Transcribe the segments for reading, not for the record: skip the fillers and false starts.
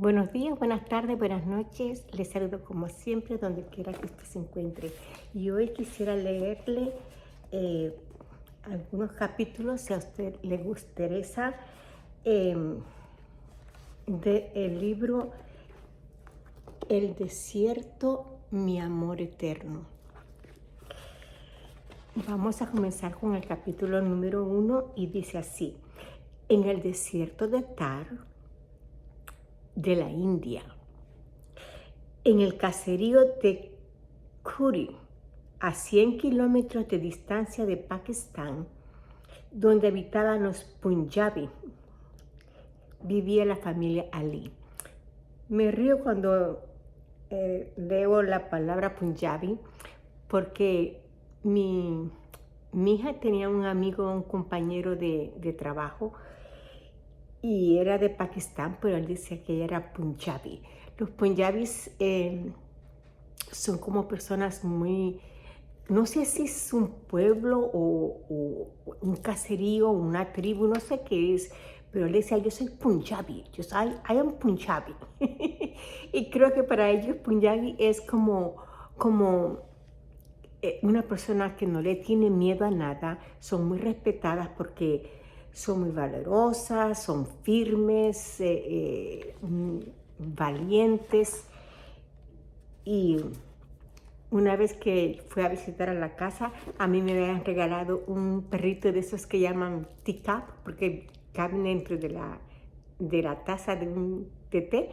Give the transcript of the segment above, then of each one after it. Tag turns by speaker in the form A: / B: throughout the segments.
A: Buenos días, buenas tardes, buenas noches. Les saludo como siempre donde quiera que usted se encuentre. Y hoy quisiera leerle eh, algunos capítulos, si a usted le interesa, del libro El desierto, mi amor eterno. Vamos a comenzar con el capítulo número 1 y dice así: en el desierto de Thar, de la India, en el caserío de Khuri, a 100 kilómetros de distancia de Pakistán, donde habitaban los Punjabi, vivía la familia Ali. Me río cuando leo la palabra Punjabi porque mi hija tenía un amigo, un compañero de trabajo, y era de Pakistán, pero él decía que ella era Punjabi. Los Punjabis son como personas muy, no sé si es un pueblo o un caserío, una tribu, no sé qué es, pero él decía: yo soy Punjabi, I am Punjabi. Y creo que para ellos Punjabi es como una persona que no le tiene miedo a nada. Son muy respetadas porque son muy valerosas, son firmes, valientes. Y una vez que fui a visitar a la casa, a mí me habían regalado un perrito de esos que llaman teacup, porque caben dentro de la taza de té.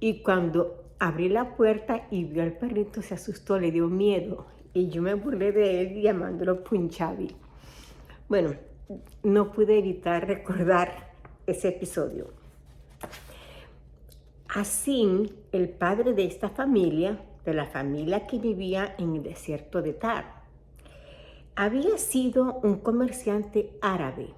A: Y cuando abrí la puerta y vio al perrito, se asustó, le dio miedo. Y yo me burlé de él llamándolo Punjabi. Bueno, no pude evitar recordar ese episodio. Asim, el padre de esta familia, de la familia que vivía en el desierto de Thar, había sido un comerciante árabe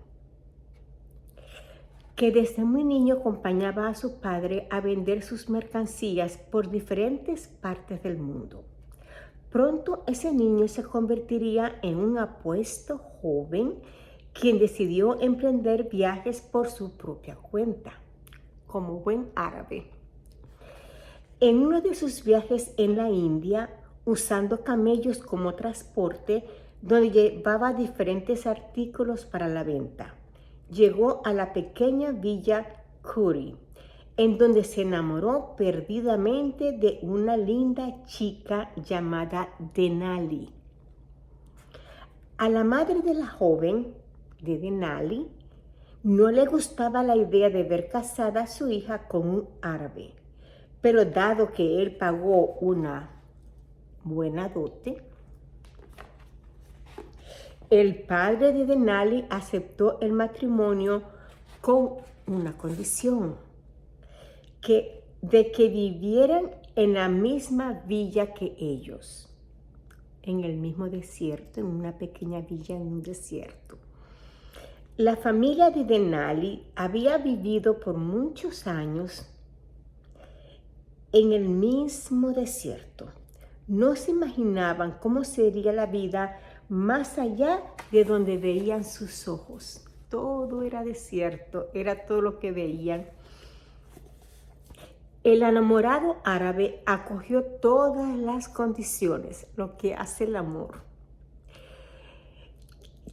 A: que desde muy niño acompañaba a su padre a vender sus mercancías por diferentes partes del mundo. Pronto ese niño se convertiría en un apuesto joven quien decidió emprender viajes por su propia cuenta, como buen árabe. En uno de sus viajes en la India, usando camellos como transporte, donde llevaba diferentes artículos para la venta, llegó a la pequeña villa Khuri, en donde se enamoró perdidamente de una linda chica llamada Denali. A la madre de la joven, de Denali, no le gustaba la idea de ver casada a su hija con un árabe, pero dado que él pagó una buena dote, el padre de Denali aceptó el matrimonio con una condición: de que vivieran en la misma villa que ellos, en el mismo desierto, en una pequeña villa en un desierto. La familia de Denali había vivido por muchos años en el mismo desierto. No se imaginaban cómo sería la vida más allá de donde veían sus ojos. Todo era desierto, era todo lo que veían. El enamorado árabe acogió todas las condiciones, lo que hace el amor,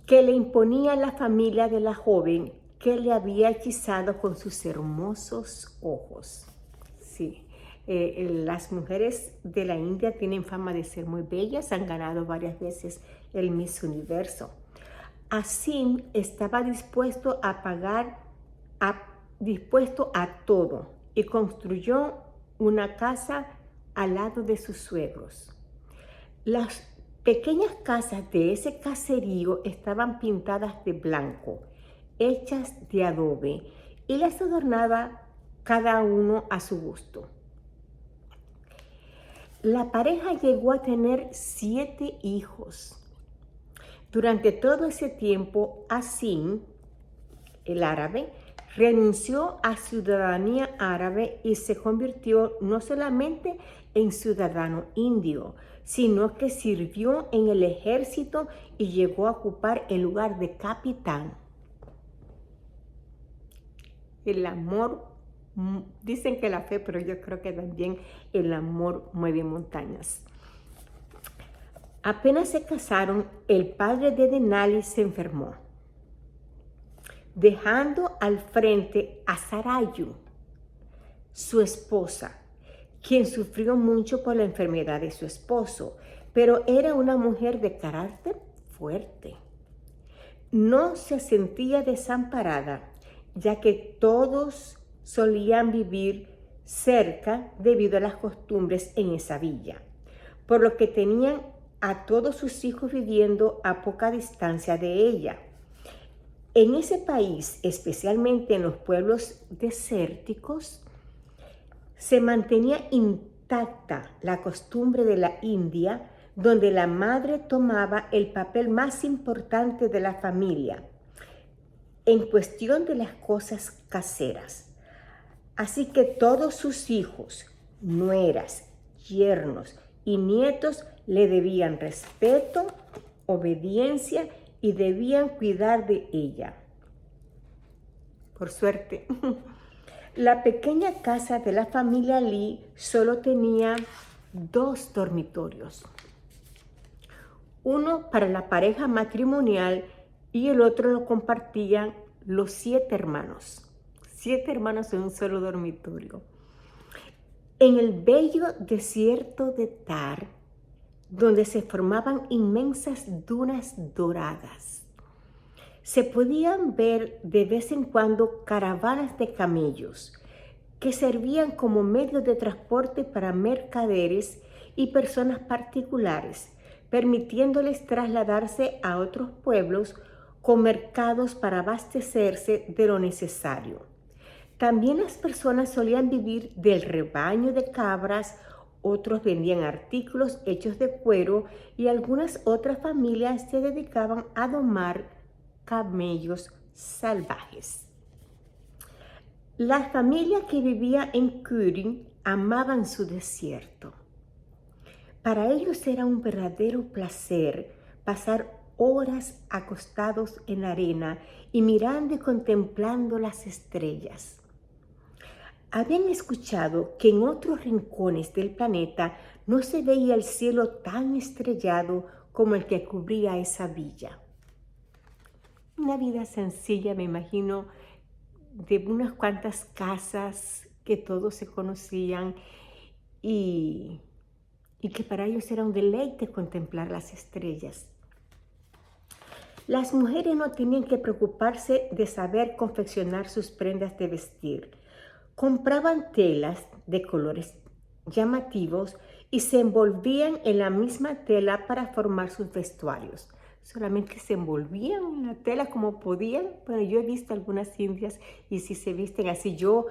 A: que le imponía la familia de la joven que le había hechizado con sus hermosos ojos. Sí, las mujeres de la India tienen fama de ser muy bellas, han ganado varias veces el Miss Universo. Asim estaba dispuesto a todo, y construyó una casa al lado de sus suegros. Las pequeñas casas de ese caserío estaban pintadas de blanco, hechas de adobe, y las adornaba cada uno a su gusto. La pareja llegó a tener 7 hijos. Durante todo ese tiempo, Asim, el árabe, renunció a ciudadanía árabe y se convirtió no solamente en ciudadano indio, sino que sirvió en el ejército y llegó a ocupar el lugar de capitán. El amor Dicen que la fe, pero yo creo que también el amor mueve montañas. Apenas se casaron, el padre de Denali se enfermó, dejando al frente a Sarayu, su esposa, quien sufrió mucho por la enfermedad de su esposo, pero era una mujer de carácter fuerte. No se sentía desamparada, ya que todos solían vivir cerca debido a las costumbres en esa villa, por lo que tenían a todos sus hijos viviendo a poca distancia de ella. En ese país, especialmente en los pueblos desérticos, se mantenía intacta la costumbre de la India, donde la madre tomaba el papel más importante de la familia en cuestión de las cosas caseras. Así que todos sus hijos, nueras, yernos y nietos le debían respeto, obediencia y debían cuidar de ella. Por suerte, la pequeña casa de la familia Lee solo tenía 2 dormitorios. Uno para la pareja matrimonial y el otro lo compartían los 7 hermanos. 7 hermanos en un solo dormitorio. En el bello desierto de Thar, donde se formaban inmensas dunas doradas, se podían ver de vez en cuando caravanas de camellos que servían como medio de transporte para mercaderes y personas particulares, permitiéndoles trasladarse a otros pueblos con mercados para abastecerse de lo necesario. También las personas solían vivir del rebaño de cabras, otros vendían artículos hechos de cuero y algunas otras familias se dedicaban a domar camellos salvajes. La familia que vivía en Kurin amaban su desierto. Para ellos era un verdadero placer pasar horas acostados en la arena y mirando y contemplando las estrellas. Habían escuchado que en otros rincones del planeta no se veía el cielo tan estrellado como el que cubría esa villa. Una vida sencilla, me imagino, de unas cuantas casas que todos se conocían y que para ellos era un deleite contemplar las estrellas. Las mujeres no tenían que preocuparse de saber confeccionar sus prendas de vestir. Compraban telas de colores llamativos y se envolvían en la misma tela para formar sus vestuarios. Solamente se envolvían en la tela como podían. Bueno, yo he visto algunas indias y si se visten así, yo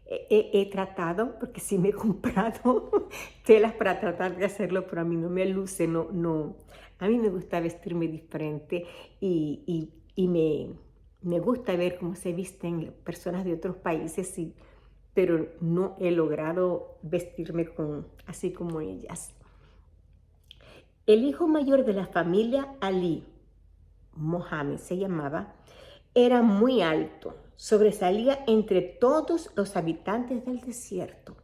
A: he tratado, porque sí me he comprado telas para tratar de hacerlo, pero a mí no me luce, no. A mí me gusta vestirme diferente y me gusta ver cómo se visten personas de otros países, pero no he logrado vestirme así como ellas. El hijo mayor de la familia, Ali, Mohammed se llamaba, era muy alto, sobresalía entre todos los habitantes del desierto.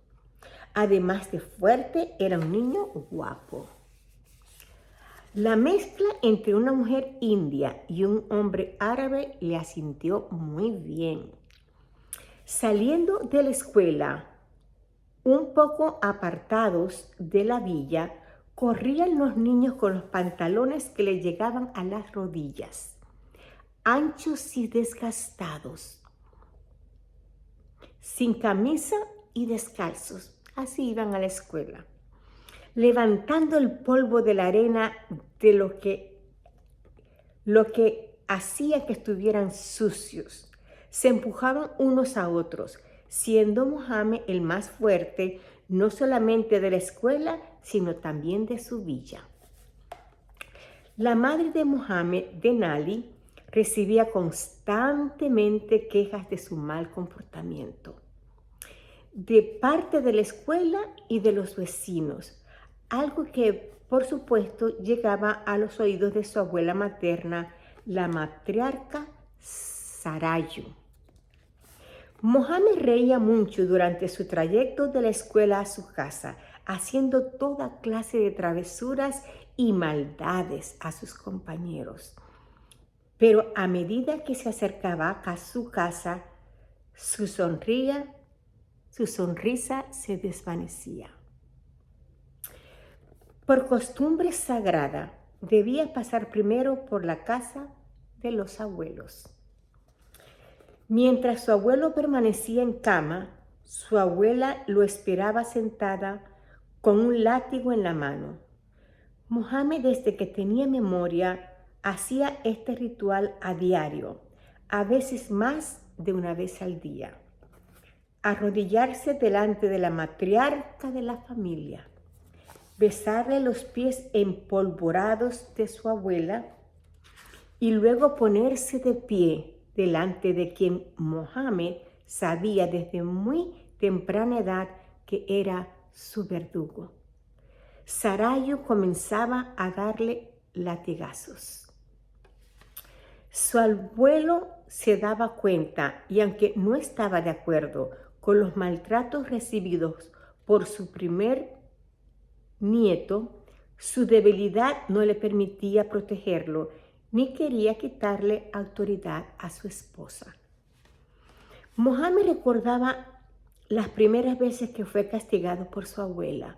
A: Además de fuerte, era un niño guapo. La mezcla entre una mujer india y un hombre árabe le asintió muy bien. Saliendo de la escuela, un poco apartados de la villa, corrían los niños con los pantalones que les llegaban a las rodillas, anchos y desgastados, sin camisa y descalzos. Así iban a la escuela, levantando el polvo de la arena de lo que hacía que estuvieran sucios. Se empujaban unos a otros, siendo Mohammed el más fuerte, no solamente de la escuela, sino también de su villa. La madre de Mohammed, Denali, recibía constantemente quejas de su mal comportamiento, de parte de la escuela y de los vecinos, algo que, por supuesto, llegaba a los oídos de su abuela materna, la matriarca Sarayu. Mohammed reía mucho durante su trayecto de la escuela a su casa, haciendo toda clase de travesuras y maldades a sus compañeros. Pero a medida que se acercaba a su casa, su sonrisa se desvanecía. Por costumbre sagrada, debía pasar primero por la casa de los abuelos. Mientras su abuelo permanecía en cama, su abuela lo esperaba sentada con un látigo en la mano. Mohammed, desde que tenía memoria, hacía este ritual a diario, a veces más de una vez al día. Arrodillarse delante de la matriarca de la familia, besarle los pies empolvorados de su abuela y luego ponerse de pie delante de quien Mohammed sabía desde muy temprana edad que era su verdugo. Sarayu comenzaba a darle latigazos. Su abuelo se daba cuenta y aunque no estaba de acuerdo con los maltratos recibidos por su primer nieto, su debilidad no le permitía protegerlo ni quería quitarle autoridad a su esposa. Mohammed recordaba las primeras veces que fue castigado por su abuela,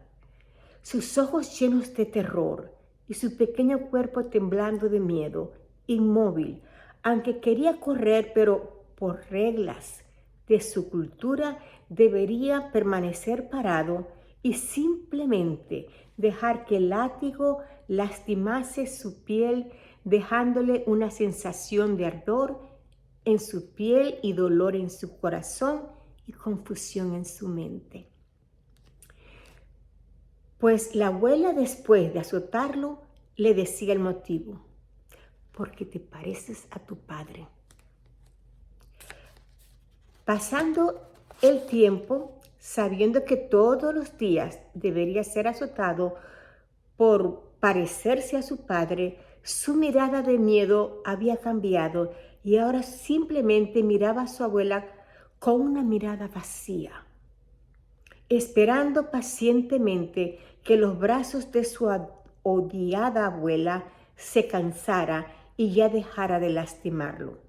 A: sus ojos llenos de terror y su pequeño cuerpo temblando de miedo, inmóvil, aunque quería correr, pero por reglas de su cultura debería permanecer parado y simplemente dejar que el látigo lastimase su piel, dejándole una sensación de ardor en su piel y dolor en su corazón y confusión en su mente. Pues la abuela, después de azotarlo, le decía el motivo: porque te pareces a tu padre. Pasando el tiempo, sabiendo que todos los días debería ser azotado por parecerse a su padre, su mirada de miedo había cambiado y ahora simplemente miraba a su abuela con una mirada vacía, esperando pacientemente que los brazos de su odiada abuela se cansara y ya dejara de lastimarlo.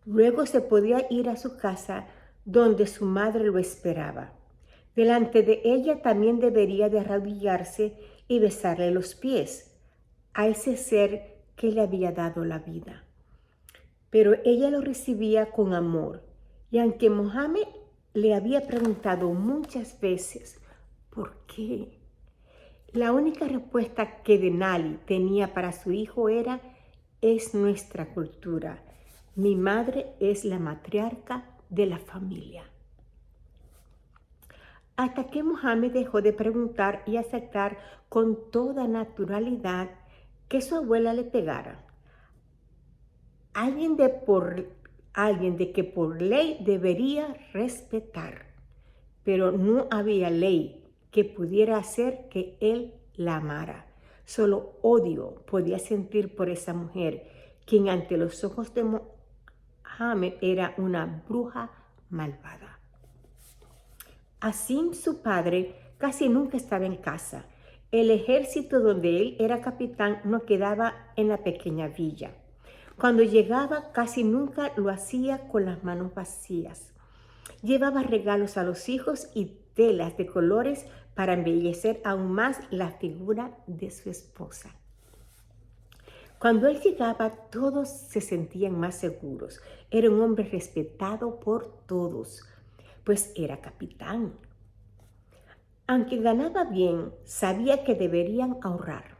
A: Luego se podía ir a su casa donde su madre lo esperaba. Delante de ella también debería de arrodillarse y besarle los pies a ese ser que le había dado la vida. Pero ella lo recibía con amor, y aunque Mohammed le había preguntado muchas veces ¿por qué?, la única respuesta que Denali tenía para su hijo era: es nuestra cultura. Mi madre es la matriarca de la familia. Hasta que Mohammed dejó de preguntar y aceptar con toda naturalidad que su abuela le pegara. Alguien de que por ley debería respetar, pero no había ley que pudiera hacer que él la amara. Solo odio podía sentir por esa mujer, quien ante los ojos de Mohammed era una bruja malvada. Asim, su padre, casi nunca estaba en casa. El ejército donde él era capitán no quedaba en la pequeña villa. Cuando llegaba, casi nunca lo hacía con las manos vacías. Llevaba regalos a los hijos y telas de colores para embellecer aún más la figura de su esposa. Cuando él llegaba, todos se sentían más seguros. Era un hombre respetado por todos, pues era capitán. Aunque ganaba bien, sabía que deberían ahorrar,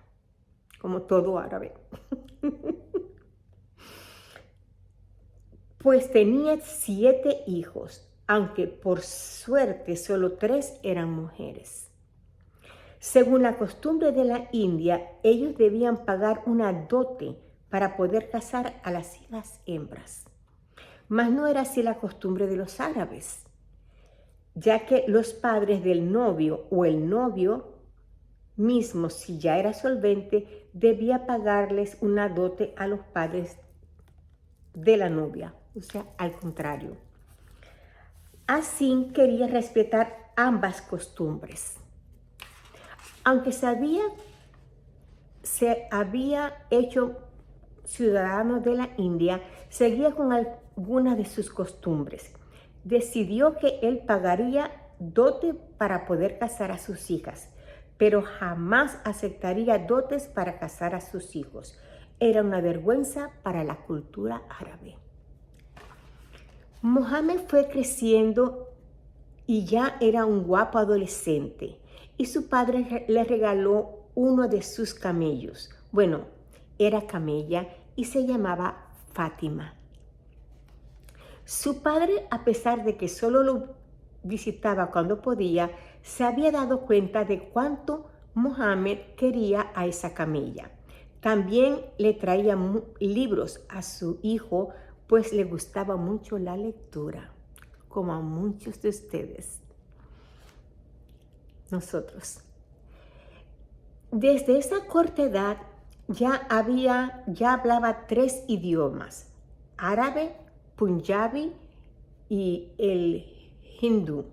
A: como todo árabe. Pues tenía 7 hijos, aunque por suerte solo 3 eran mujeres. Según la costumbre de la India, ellos debían pagar una dote para poder casar a las hijas hembras. Mas no era así la costumbre de los árabes, ya que los padres del novio o el novio mismo, si ya era solvente, debía pagarles una dote a los padres de la novia, o sea, al contrario. Así quería respetar ambas costumbres. Aunque se había hecho ciudadano de la India, seguía con algunas de sus costumbres. Decidió que él pagaría dote para poder casar a sus hijas, pero jamás aceptaría dotes para casar a sus hijos. Era una vergüenza para la cultura árabe. Mohammed fue creciendo y ya era un guapo adolescente, y su padre le regaló uno de sus camellos. Bueno, era camella y se llamaba Fátima. Su padre, a pesar de que solo lo visitaba cuando podía, se había dado cuenta de cuánto Mohammed quería a esa camella. También le traía libros a su hijo, pues le gustaba mucho la lectura, como a muchos de ustedes, nosotros. Desde esa corta edad ya hablaba 3 idiomas: árabe, punjabi y el hindú.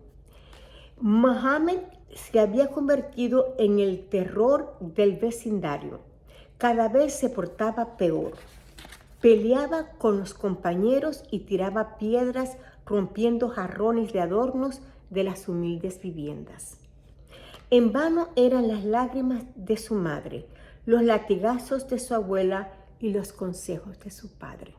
A: Mohammed se había convertido en el terror del vecindario. Cada vez se portaba peor. Peleaba con los compañeros y tiraba piedras, rompiendo jarrones de adornos de las humildes viviendas. En vano eran las lágrimas de su madre, los latigazos de su abuela y los consejos de su padre.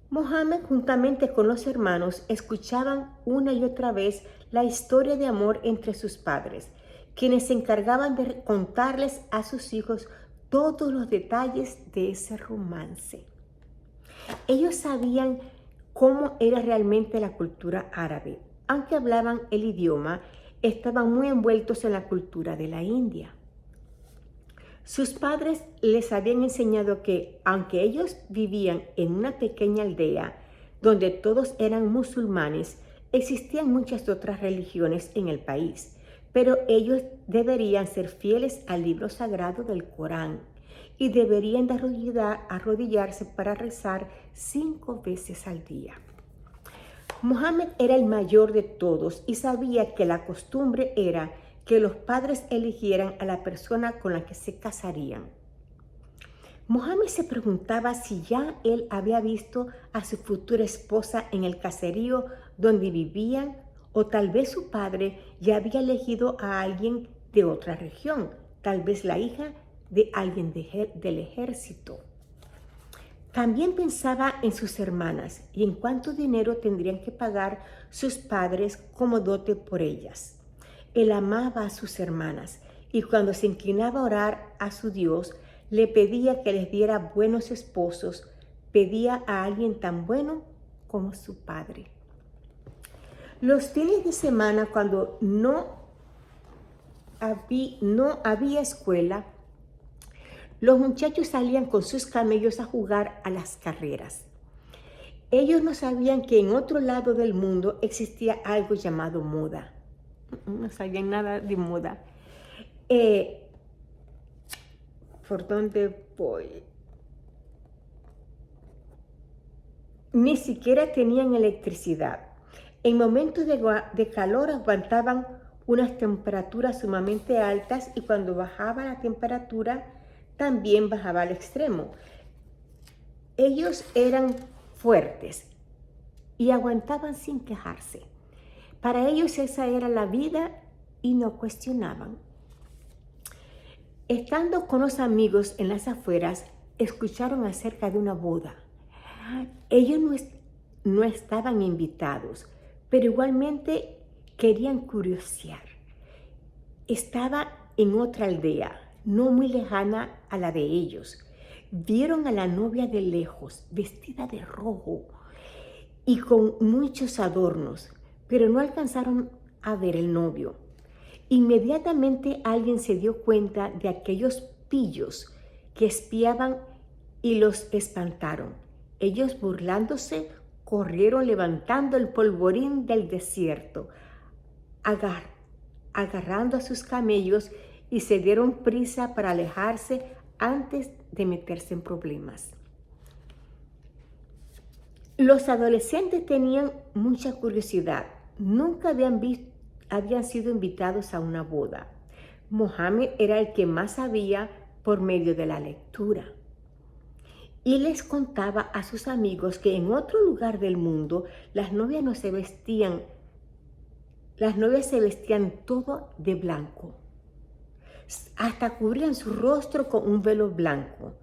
A: Mohammed, juntamente con los hermanos, escuchaban una y otra vez la historia de amor entre sus padres, quienes se encargaban de contarles a sus hijos todos los detalles de ese romance. Ellos sabían cómo era realmente la cultura árabe. Aunque hablaban el idioma, estaban muy envueltos en la cultura de la India. Sus padres les habían enseñado que, aunque ellos vivían en una pequeña aldea donde todos eran musulmanes, existían muchas otras religiones en el país, pero ellos deberían ser fieles al libro sagrado del Corán y deberían de arrodillarse para rezar 5 veces al día. Mohammed era el mayor de todos y sabía que la costumbre era que los padres eligieran a la persona con la que se casarían. Mohammed se preguntaba si ya él había visto a su futura esposa en el caserío donde vivían, o tal vez su padre ya había elegido a alguien de otra región, tal vez la hija de alguien del ejército. También pensaba en sus hermanas y en cuánto dinero tendrían que pagar sus padres como dote por ellas. Él amaba a sus hermanas y cuando se inclinaba a orar a su Dios, le pedía que les diera buenos esposos, pedía a alguien tan bueno como su padre. Los fines de semana, cuando no había escuela, los muchachos salían con sus camellos a jugar a las carreras. Ellos no sabían que en otro lado del mundo existía algo llamado moda. No sabían nada de moda. ¿Por dónde voy? Ni siquiera tenían electricidad. En momentos de calor aguantaban unas temperaturas sumamente altas y cuando bajaba la temperatura también bajaba al extremo. Ellos eran fuertes y aguantaban sin quejarse. Para ellos esa era la vida y no cuestionaban. Estando con los amigos en las afueras, escucharon acerca de una boda. Ellos no estaban invitados, pero igualmente querían curiosear. Estaba en otra aldea, no muy lejana a la de ellos. Vieron a la novia de lejos, vestida de rojo y con muchos adornos, pero no alcanzaron a ver el novio. Inmediatamente alguien se dio cuenta de aquellos pillos que espiaban y los espantaron. Ellos, burlándose, corrieron levantando el polvorín del desierto, agarrando a sus camellos y se dieron prisa para alejarse antes de meterse en problemas. Los adolescentes tenían mucha curiosidad. Nunca habían sido invitados a una boda. Mohammed era el que más sabía por medio de la lectura. Y les contaba a sus amigos que en otro lugar del mundo las novias se vestían todo de blanco. Hasta cubrían su rostro con un velo blanco.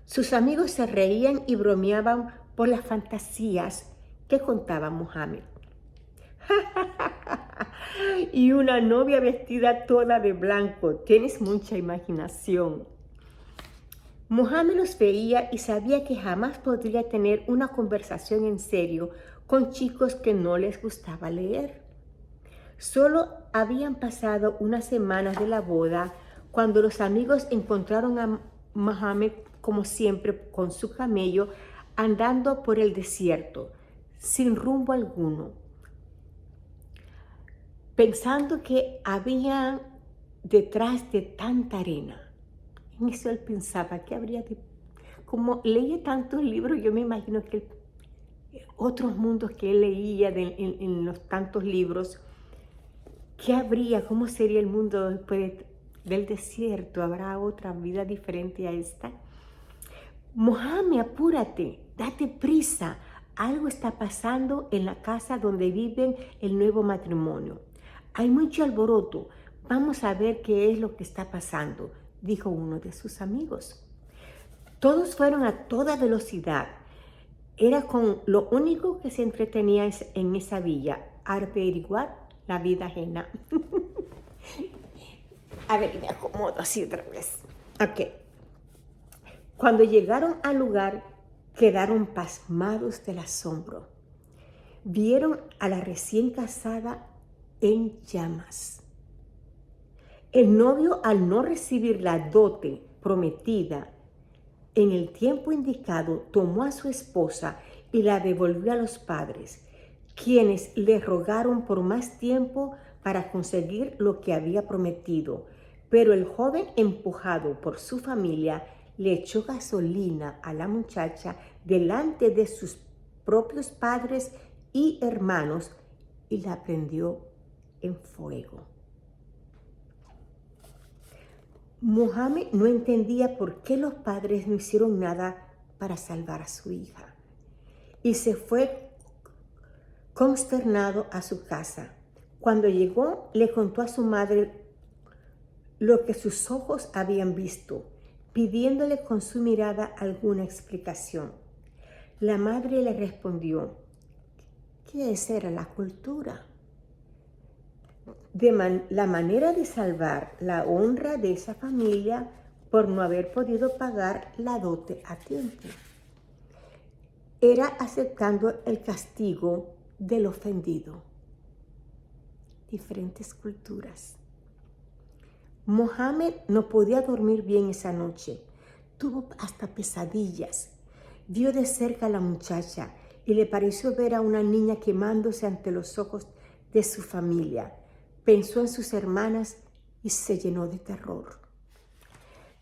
A: Sus amigos se reían y bromeaban por las fantasías que contaba Mohammed. Y una novia vestida toda de blanco. Tienes mucha imaginación. Mohammed los veía y sabía que jamás podría tener una conversación en serio con chicos que no les gustaba leer. Solo habían pasado unas semanas de la boda cuando los amigos encontraron a Mohammed, como siempre, con su camello, andando por el desierto, sin rumbo alguno, pensando que había detrás de tanta arena. En eso él pensaba que habría de... Como leía tantos libros, yo me imagino que otros mundos que él leía en los tantos libros, ¿qué habría? ¿Cómo sería el mundo después del desierto? ¿Habrá otra vida diferente a esta? Mohammed, apúrate, date prisa. Algo está pasando en la casa donde viven el nuevo matrimonio. Hay mucho alboroto. Vamos a ver qué es lo que está pasando, dijo uno de sus amigos. Todos fueron a toda velocidad. Era con lo único que se entretenía en esa villa, averiguar la vida ajena. A ver, me acomodo así otra vez. Ok. Cuando llegaron al lugar, quedaron pasmados del asombro. Vieron a la recién casada en llamas. El novio, al no recibir la dote prometida en el tiempo indicado, tomó a su esposa y la devolvió a los padres, quienes le rogaron por más tiempo para conseguir lo que había prometido. Pero el joven, empujado por su familia, le echó gasolina a la muchacha delante de sus propios padres y hermanos y la prendió en fuego. Mohammed no entendía por qué los padres no hicieron nada para salvar a su hija y se fue consternado a su casa. Cuando llegó, le contó a su madre lo que sus ojos habían visto, pidiéndole con su mirada alguna explicación. La madre le respondió: ¿qué era la cultura? La manera de salvar la honra de esa familia por no haber podido pagar la dote a tiempo. Era aceptando el castigo del ofendido. Diferentes culturas. Mohammed no podía dormir bien esa noche. Tuvo hasta pesadillas. Vio de cerca a la muchacha y le pareció ver a una niña quemándose ante los ojos de su familia. Pensó en sus hermanas y se llenó de terror.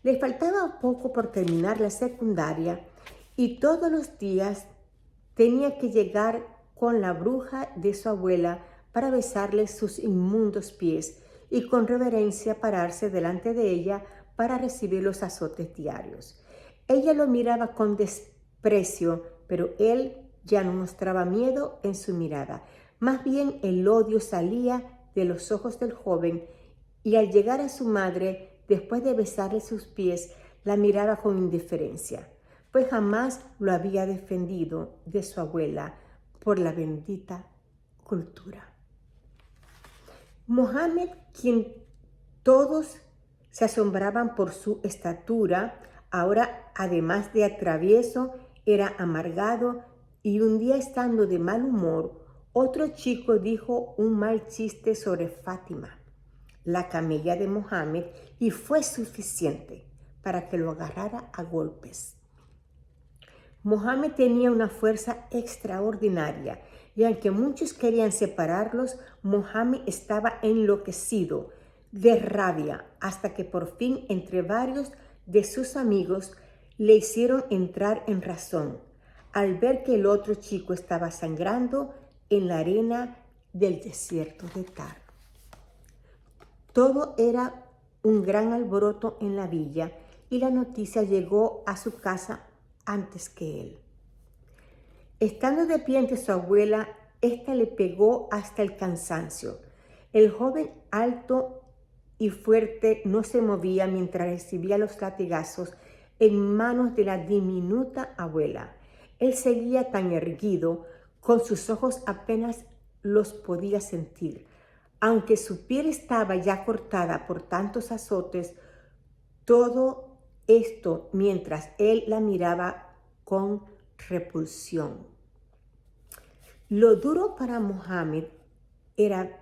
A: Le faltaba poco por terminar la secundaria y todos los días tenía que llegar con la bruja de su abuela para besarle sus inmundos pies y con reverencia pararse delante de ella para recibir los azotes diarios. Ella lo miraba con desprecio, pero él ya no mostraba miedo en su mirada. Más bien el odio salía de los ojos del joven, y al llegar a su madre, después de besarle sus pies, la miraba con indiferencia, pues jamás lo había defendido de su abuela por la bendita cultura. Mohammed, quien todos se asombraban por su estatura, ahora, además de travieso, era amargado, y un día, estando de mal humor, otro chico dijo un mal chiste sobre Fátima, la camella de Mohammed, y fue suficiente para que lo agarrara a golpes. Mohammed tenía una fuerza extraordinaria, y aunque muchos querían separarlos, Mohammed estaba enloquecido de rabia, hasta que por fin, entre varios de sus amigos, le hicieron entrar en razón. al ver que el otro chico estaba sangrando en la arena del desierto de Tar. Todo era un gran alboroto en la villa y la noticia llegó a su casa antes que él. Estando de pie ante su abuela, ésta le pegó hasta el cansancio. El joven alto y fuerte no se movía mientras recibía los latigazos en manos de la diminuta abuela. Él seguía tan erguido, con sus ojos apenas los podía sentir. Aunque su piel estaba ya cortada por tantos azotes, todo esto mientras él la miraba con repulsión. Lo duro para Mohammed era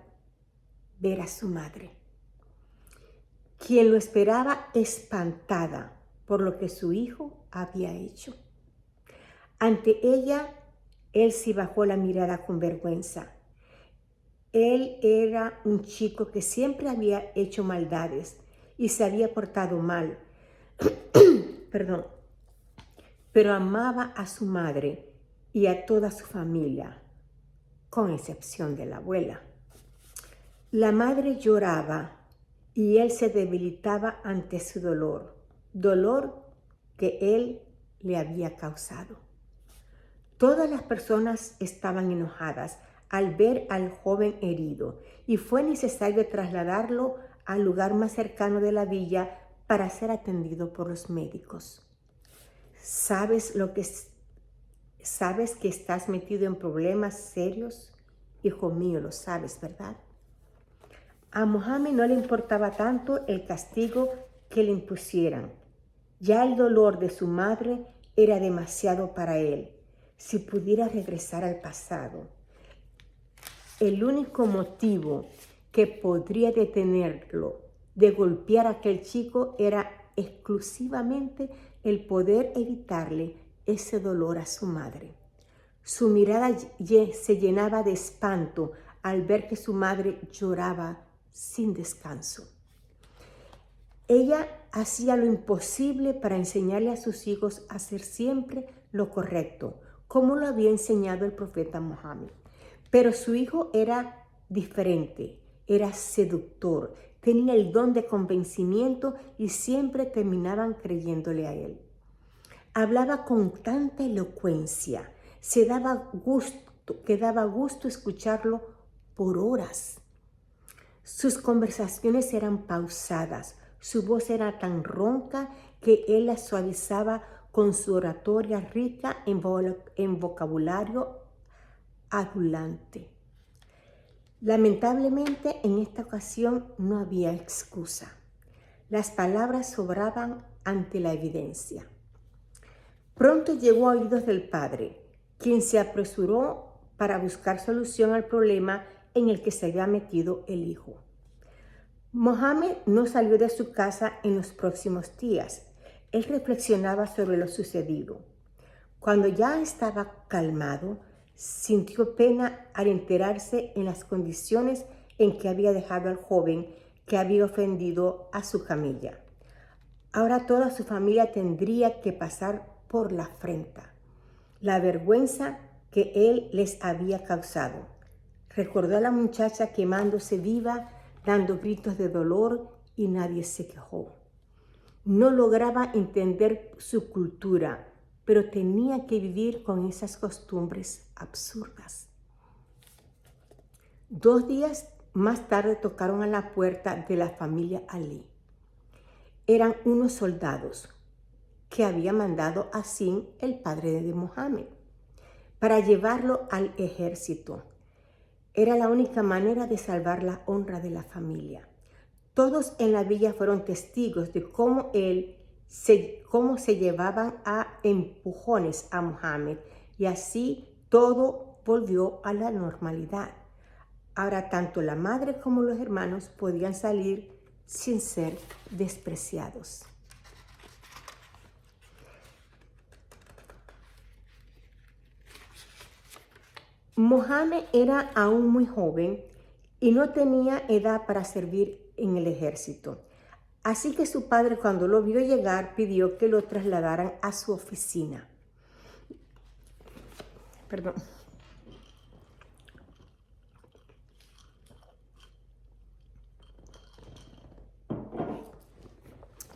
A: ver a su madre, quien lo esperaba espantada por lo que su hijo había hecho. Ante ella, él sí bajó la mirada con vergüenza. Él era un chico que siempre había hecho maldades y se había portado mal, pero amaba a su madre y a toda su familia, con excepción de la abuela. La madre lloraba y él se debilitaba ante su dolor que él le había causado. Todas las personas estaban enojadas al ver al joven herido y fue necesario trasladarlo al lugar más cercano de la villa para ser atendido por los médicos. ¿Sabes que estás metido en problemas serios? Hijo mío, lo sabes, ¿verdad? A Mohammed no le importaba tanto el castigo que le impusieran. Ya el dolor de su madre era demasiado para él. Si pudiera regresar al pasado, el único motivo que podría detenerlo de golpear a aquel chico era exclusivamente el poder evitarle ese dolor a su madre. Su mirada se llenaba de espanto al ver que su madre lloraba sin descanso. Ella hacía lo imposible para enseñarle a sus hijos a hacer siempre lo correcto, como lo había enseñado el profeta Mohammed. Pero su hijo era diferente, era seductor, tenía el don de convencimiento y siempre terminaban creyéndole a él. Hablaba con tanta elocuencia, que daba gusto escucharlo por horas. Sus conversaciones eran pausadas, su voz era tan ronca que él la suavizaba con su oratoria rica en vocabulario adulante. Lamentablemente, en esta ocasión no había excusa. Las palabras sobraban ante la evidencia. Pronto llegó a oídos del padre, quien se apresuró para buscar solución al problema en el que se había metido el hijo. Mohammed no salió de su casa en los próximos días. Él reflexionaba sobre lo sucedido. Cuando ya estaba calmado, sintió pena al enterarse en las condiciones en que había dejado al joven que había ofendido a su camilla. Ahora toda su familia tendría que pasar por la afrenta, la vergüenza que él les había causado. Recordó a la muchacha quemándose viva, dando gritos de dolor y nadie se quejó. No lograba entender su cultura, pero tenía que vivir con esas costumbres absurdas. 2 días más tarde tocaron a la puerta de la familia Ali. Eran unos soldados que había mandado Asim, el padre de Mohammed, para llevarlo al ejército. Era la única manera de salvar la honra de la familia. Todos en la villa fueron testigos de cómo se llevaban a empujones a Mohammed y así todo volvió a la normalidad. Ahora tanto la madre como los hermanos podían salir sin ser despreciados. Mohammed era aún muy joven y no tenía edad para servir en el ejército. Así que su padre, cuando lo vio llegar, pidió que lo trasladaran a su oficina. Perdón.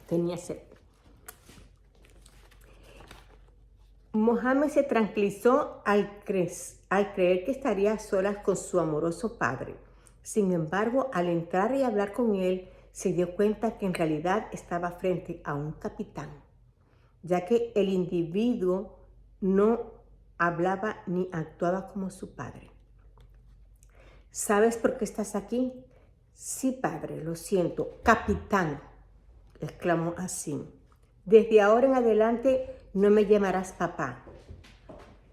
A: Tenía sed. Mohammed se tranquilizó al creer que estaría a solas con su amoroso padre. Sin embargo, al entrar y hablar con él, se dio cuenta que en realidad estaba frente a un capitán, ya que el individuo no hablaba ni actuaba como su padre. ¿Sabes por qué estás aquí? Sí, padre, lo siento. Capitán, exclamó Asim. Desde ahora en adelante no me llamarás papá.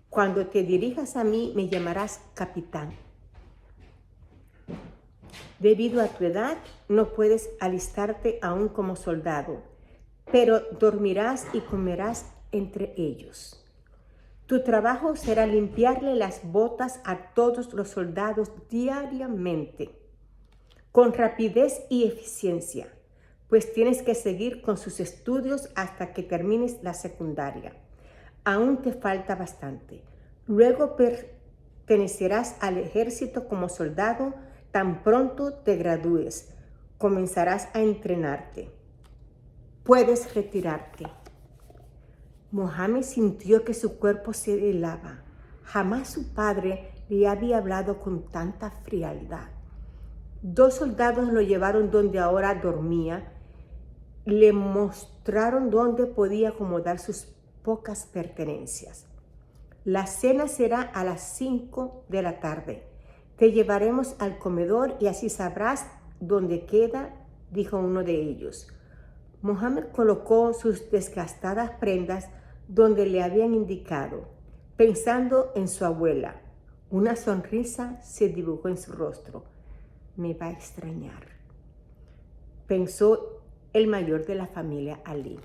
A: Cuando te dirijas a mí me llamarás capitán. Debido a tu edad no puedes alistarte aún como soldado, pero dormirás y comerás entre ellos. Tu trabajo será limpiarle las botas a todos los soldados diariamente, con rapidez y eficiencia, pues tienes que seguir con sus estudios hasta que termines la secundaria. Aún te falta bastante. Luego pertenecerás al ejército como soldado tan pronto te gradúes. Comenzarás a entrenarte. Puedes retirarte. Mohammed sintió que su cuerpo se helaba. Jamás su padre le había hablado con tanta frialdad. 2 soldados lo llevaron donde ahora dormía. Le mostraron dónde podía acomodar sus pocas pertenencias. La cena será a las 5 de la tarde. Te llevaremos al comedor y así sabrás dónde queda, dijo uno de ellos. Mohammed colocó sus desgastadas prendas donde le habían indicado, pensando en su abuela. Una sonrisa se dibujó en su rostro. Me va a extrañar, pensó el mayor de la familia, Ali.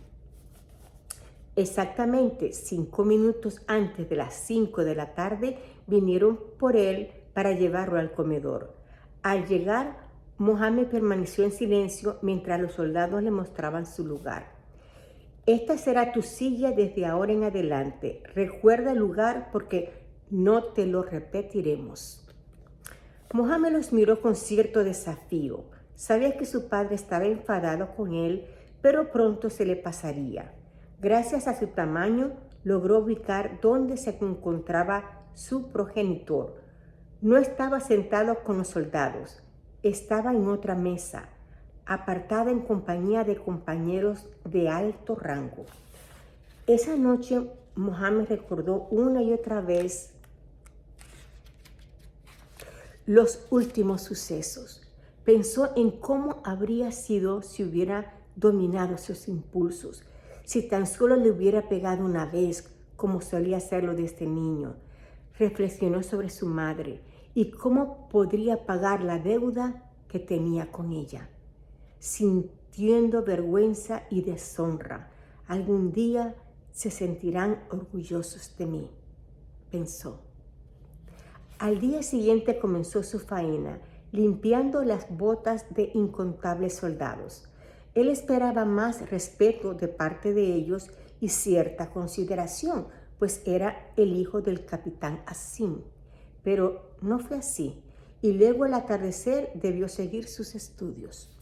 A: Exactamente 5 minutos antes de las 5 de la tarde vinieron por él para llevarlo al comedor. Al llegar, Mohammed permaneció en silencio mientras los soldados le mostraban su lugar. Esta será tu silla desde ahora en adelante. Recuerda el lugar porque no te lo repetiremos. Mohammed los miró con cierto desafío. Sabía que su padre estaba enfadado con él, pero pronto se le pasaría. Gracias a su tamaño, logró ubicar dónde se encontraba su progenitor. No estaba sentado con los soldados, estaba en otra mesa, apartada en compañía de compañeros de alto rango. Esa noche, Mohammed recordó una y otra vez los últimos sucesos. Pensó en cómo habría sido si hubiera dominado sus impulsos, si tan solo le hubiera pegado una vez, como solía hacerlo desde niño. Reflexionó sobre su madre y cómo podría pagar la deuda que tenía con ella. Sintiendo vergüenza y deshonra, algún día se sentirán orgullosos de mí, pensó. Al día siguiente comenzó su faena, limpiando las botas de incontables soldados. Él esperaba más respeto de parte de ellos y cierta consideración, pues era el hijo del capitán Asim. Pero no fue así, y luego al atardecer debió seguir sus estudios.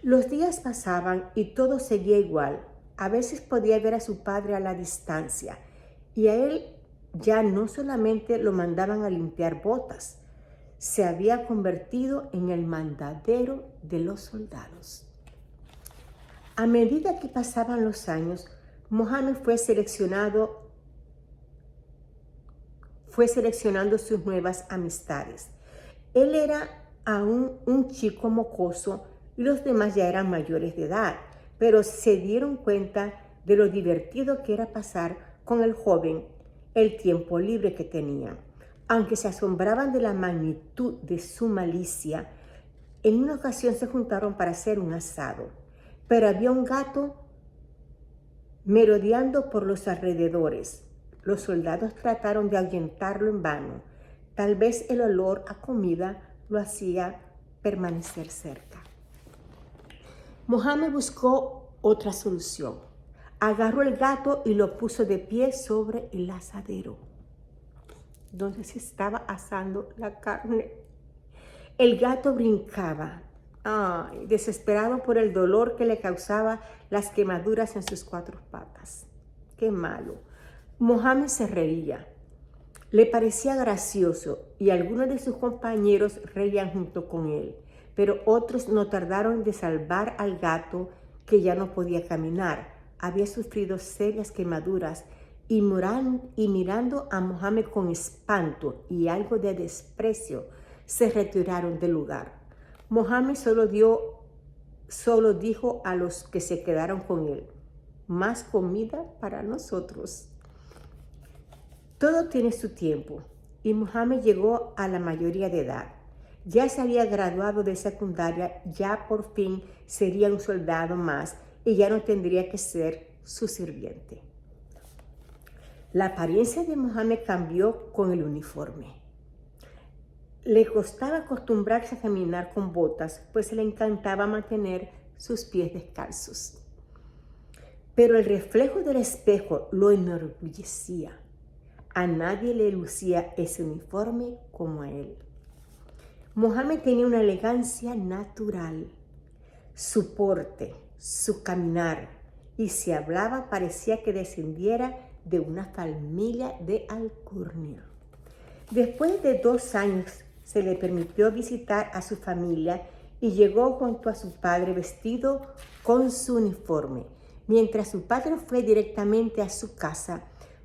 A: Los días pasaban y todo seguía igual. A veces podía ver a su padre a la distancia, y a él ya no solamente lo mandaban a limpiar botas, se había convertido en el mandadero de los soldados. A medida que pasaban los años, Mohammed fue seleccionando sus nuevas amistades. Él era aún un chico mocoso y los demás ya eran mayores de edad, pero se dieron cuenta de lo divertido que era pasar con el joven el tiempo libre que tenía. Aunque se asombraban de la magnitud de su malicia, en una ocasión se juntaron para hacer un asado, pero había un gato merodeando por los alrededores. Los soldados trataron de ahuyentarlo en vano. Tal vez el olor a comida lo hacía permanecer cerca. Mohammed buscó otra solución. Agarró el gato y lo puso de pie sobre el asadero. donde se estaba asando la carne. El gato brincaba, desesperado por el dolor que le causaba las quemaduras en sus 4 patas. ¡Qué malo! Mohammed se reía. Le parecía gracioso y algunos de sus compañeros reían junto con él, pero otros no tardaron de salvar al gato, que ya no podía caminar. Había sufrido serias quemaduras y mirando a Mohammed con espanto y algo de desprecio, se retiraron del lugar. Mohammed solo dijo a los que se quedaron con él: más comida para nosotros. Todo tiene su tiempo y Mohammed llegó a la mayoría de edad. Ya se había graduado de secundaria, ya por fin sería un soldado más y ya no tendría que ser su sirviente. La apariencia de Mohammed cambió con el uniforme. Le costaba acostumbrarse a caminar con botas, pues le encantaba mantener sus pies descalzos. Pero el reflejo del espejo lo enorgullecía. A nadie le lucía ese uniforme como a él. Mohammed tenía una elegancia natural. Su porte, su caminar, y si hablaba parecía que descendiera de una familia de alcurnia. Después de 2 años se le permitió visitar a su familia y llegó junto a su padre vestido con su uniforme. Mientras su padre fue directamente a su casa,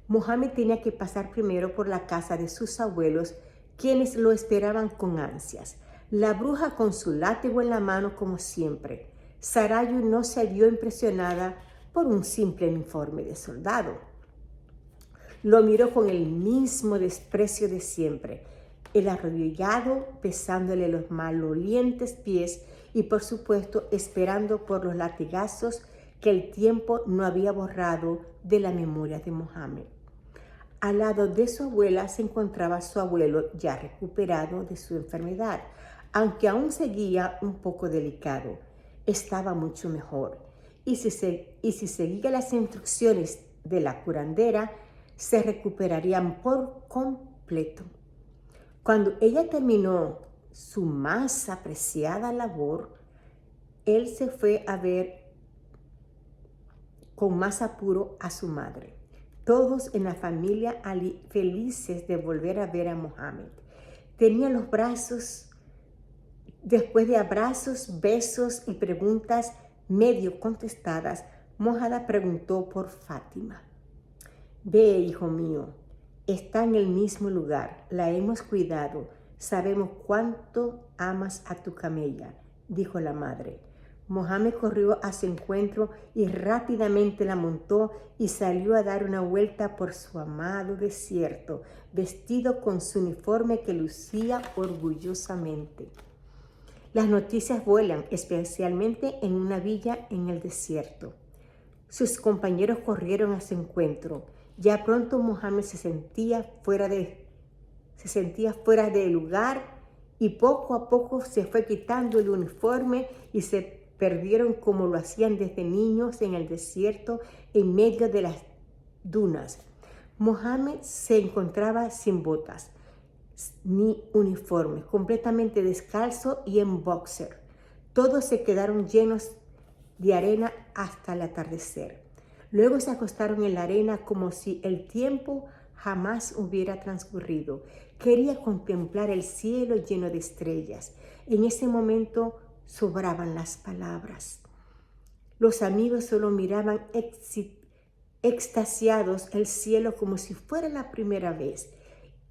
A: Mohammed tenía que pasar primero por la casa de sus abuelos, quienes lo esperaban con ansias. La bruja con su látigo en la mano como siempre. Sarayu no se vio impresionada por un simple uniforme de soldado. Lo miró con el mismo desprecio de siempre, el arrodillado besándole los malolientes pies y por supuesto esperando por los latigazos que el tiempo no había borrado de la memoria de Mohammed. Al lado de su abuela se encontraba su abuelo, ya recuperado de su enfermedad, aunque aún seguía un poco delicado. Estaba mucho mejor, y si seguía las instrucciones de la curandera, se recuperarían por completo. Cuando ella terminó su más apreciada labor, él se fue a ver con más apuro a su madre. Todos en la familia felices de volver a ver a Mohammed. Tenía los brazos, después de abrazos, besos y preguntas medio contestadas, Mohammed preguntó por Fátima. Ve, hijo mío, está en el mismo lugar, la hemos cuidado, sabemos cuánto amas a tu camella, dijo la madre. Mohammed corrió a su encuentro y rápidamente la montó y salió a dar una vuelta por su amado desierto, vestido con su uniforme que lucía orgullosamente. Las noticias vuelan, especialmente en una villa en el desierto. Sus compañeros corrieron a su encuentro. Ya pronto Mohammed se sentía fuera de lugar y poco a poco se fue quitando el uniforme y se perdieron como lo hacían desde niños en el desierto en medio de las dunas. Mohammed se encontraba sin botas ni uniforme, completamente descalzo y en boxer. Todos se quedaron llenos de arena hasta el atardecer. Luego se acostaron en la arena como si el tiempo jamás hubiera transcurrido. Quería contemplar el cielo lleno de estrellas. En ese momento sobraban las palabras. Los amigos solo miraban extasiados el cielo como si fuera la primera vez.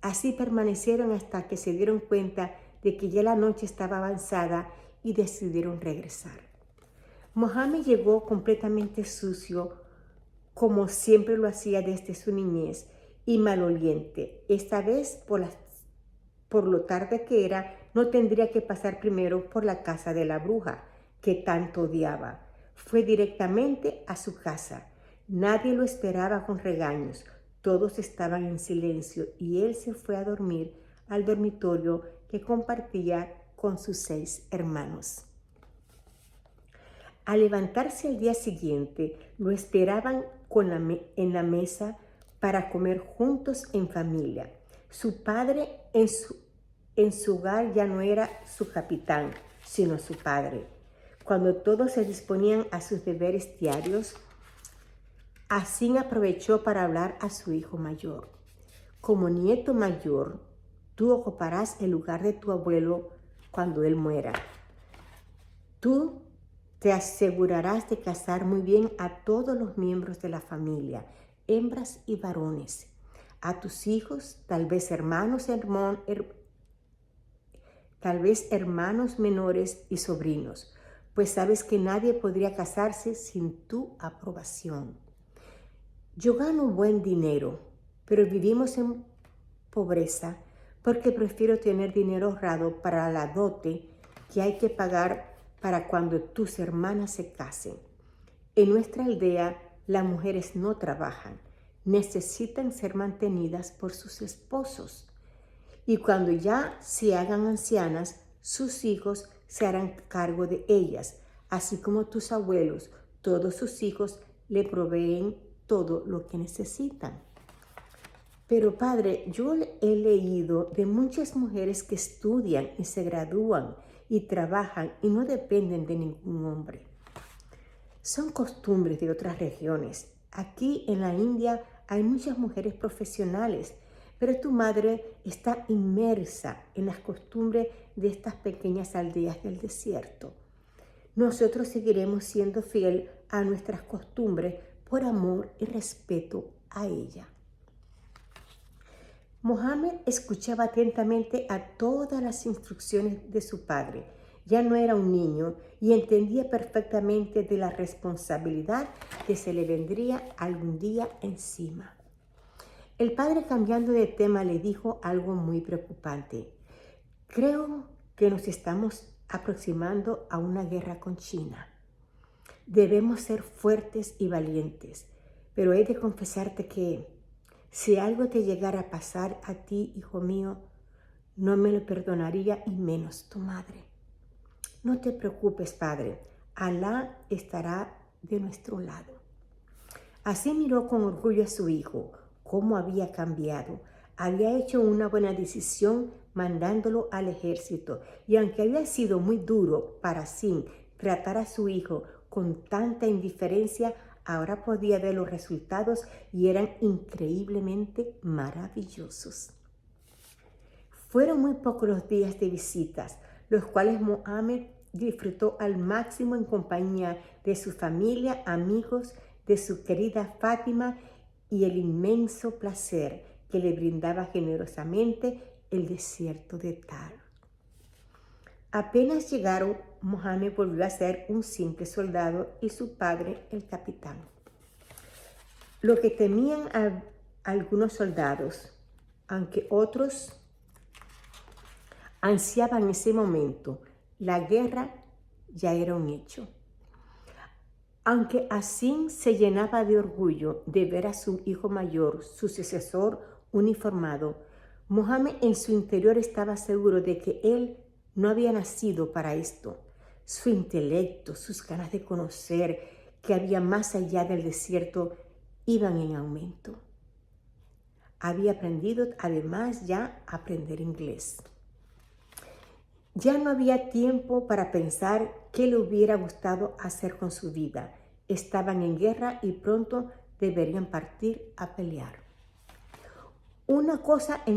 A: Así permanecieron hasta que se dieron cuenta de que ya la noche estaba avanzada y decidieron regresar. Mohammed llegó completamente sucio, como siempre lo hacía desde su niñez, y maloliente. Esta vez, por lo tarde que era, no tendría que pasar primero por la casa de la bruja, que tanto odiaba. Fue directamente a su casa. Nadie lo esperaba con regaños. Todos estaban en silencio y él se fue a dormir al dormitorio que compartía con sus 6 hermanos. Al levantarse al día siguiente, lo esperaban en la mesa para comer juntos en familia. Su padre en su hogar ya no era su capitán, sino su padre. Cuando todos se disponían a sus deberes diarios, Asín aprovechó para hablar a su hijo mayor. Como nieto mayor, tú ocuparás el lugar de tu abuelo cuando él muera. Tú te asegurarás de casar muy bien a todos los miembros de la familia, hembras y varones, a tus hijos, tal vez hermanos menores y sobrinos, pues sabes que nadie podría casarse sin tu aprobación. Yo gano buen dinero, pero vivimos en pobreza porque prefiero tener dinero ahorrado para la dote que hay que pagar para cuando tus hermanas se casen. En nuestra aldea, las mujeres no trabajan, necesitan ser mantenidas por sus esposos. Y cuando ya se hagan ancianas, sus hijos se harán cargo de ellas, así como tus abuelos, todos sus hijos le proveen todo lo que necesitan. Pero padre, yo he leído de muchas mujeres que estudian y se gradúan y trabajan y no dependen de ningún hombre. Son costumbres de otras regiones. Aquí en la India hay muchas mujeres profesionales, pero tu madre está inmersa en las costumbres de estas pequeñas aldeas del desierto. Nosotros seguiremos siendo fiel a nuestras costumbres por amor y respeto a ella. Mohammed escuchaba atentamente a todas las instrucciones de su padre. Ya no era un niño y entendía perfectamente de la responsabilidad que se le vendría algún día encima. El padre, cambiando de tema, le dijo algo muy preocupante. Creo que nos estamos aproximando a una guerra con China. Debemos ser fuertes y valientes, pero he de confesarte que si algo te llegara a pasar a ti, hijo mío, no me lo perdonaría y menos tu madre. No te preocupes, padre, Alá estará de nuestro lado. Así miró con orgullo a su hijo, cómo había cambiado. Había hecho una buena decisión mandándolo al ejército, y aunque había sido muy duro para Sin tratar a su hijo con tanta indiferencia, ahora podía ver los resultados y eran increíblemente maravillosos. Fueron muy pocos los días de visitas, los cuales Mohammed disfrutó al máximo en compañía de su familia, amigos, de su querida Fátima y el inmenso placer que le brindaba generosamente el desierto de Thar. Apenas llegaron, Mohammed volvió a ser un simple soldado y su padre el capitán. Lo que temían a algunos soldados, aunque otros ansiaban ese momento, la guerra ya era un hecho. Aunque Asim se llenaba de orgullo de ver a su hijo mayor, su sucesor, uniformado, Mohammed en su interior estaba seguro de que él no había nacido para esto. Su intelecto, sus ganas de conocer que había más allá del desierto iban en aumento. Había aprendido además ya a aprender inglés. Ya no había tiempo para pensar qué le hubiera gustado hacer con su vida. Estaban en guerra y pronto deberían partir a pelear. Una cosa es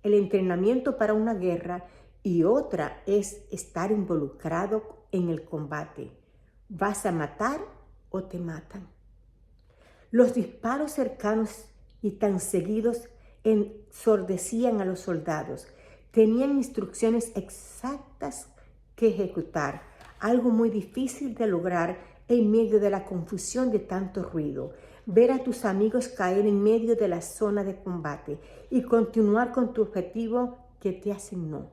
A: el entrenamiento para una guerra y otra es estar involucrado en el combate. ¿Vas a matar o te matan? Los disparos cercanos y tan seguidos ensordecían a los soldados. Tenían instrucciones exactas que ejecutar, algo muy difícil de lograr en medio de la confusión de tanto ruido. Ver a tus amigos caer en medio de la zona de combate y continuar con tu objetivo que te asignó.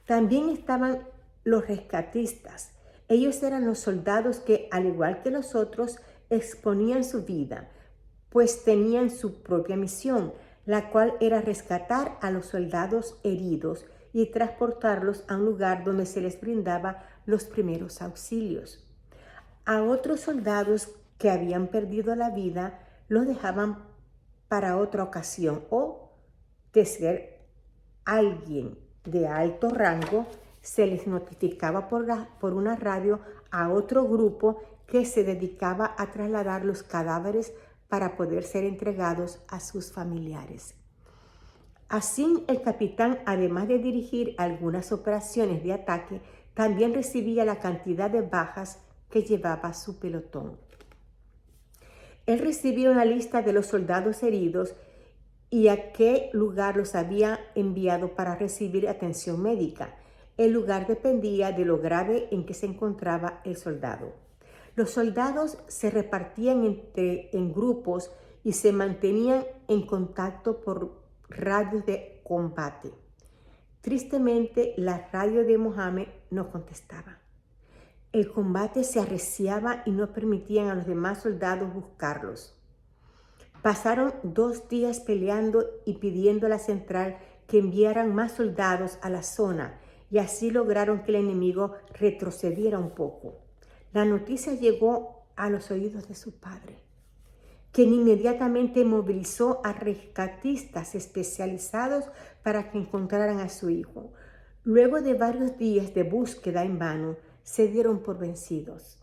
A: También estaban los rescatistas. Ellos eran los soldados que, al igual que los otros, exponían su vida, pues tenían su propia misión, la cual era rescatar a los soldados heridos y transportarlos a un lugar donde se les brindaba los primeros auxilios. A otros soldados que habían perdido la vida los dejaban para otra ocasión, o de ser alguien de alto rango, se les notificaba por una radio a otro grupo que se dedicaba a trasladar los cadáveres para poder ser entregados a sus familiares. Así, el capitán, además de dirigir algunas operaciones de ataque, también recibía la cantidad de bajas que llevaba su pelotón. Él recibía una lista de los soldados heridos y a qué lugar los había enviado para recibir atención médica. El lugar dependía de lo grave en que se encontraba el soldado. Los soldados se repartían en grupos y se mantenían en contacto por radios de combate. Tristemente, la radio de Mohammed no contestaba. El combate se arreciaba y no permitían a los demás soldados buscarlos. Pasaron 2 días peleando y pidiendo a la central que enviaran más soldados a la zona, y así lograron que el enemigo retrocediera un poco. La noticia llegó a los oídos de su padre, quien inmediatamente movilizó a rescatistas especializados para que encontraran a su hijo. Luego de varios días de búsqueda en vano, se dieron por vencidos.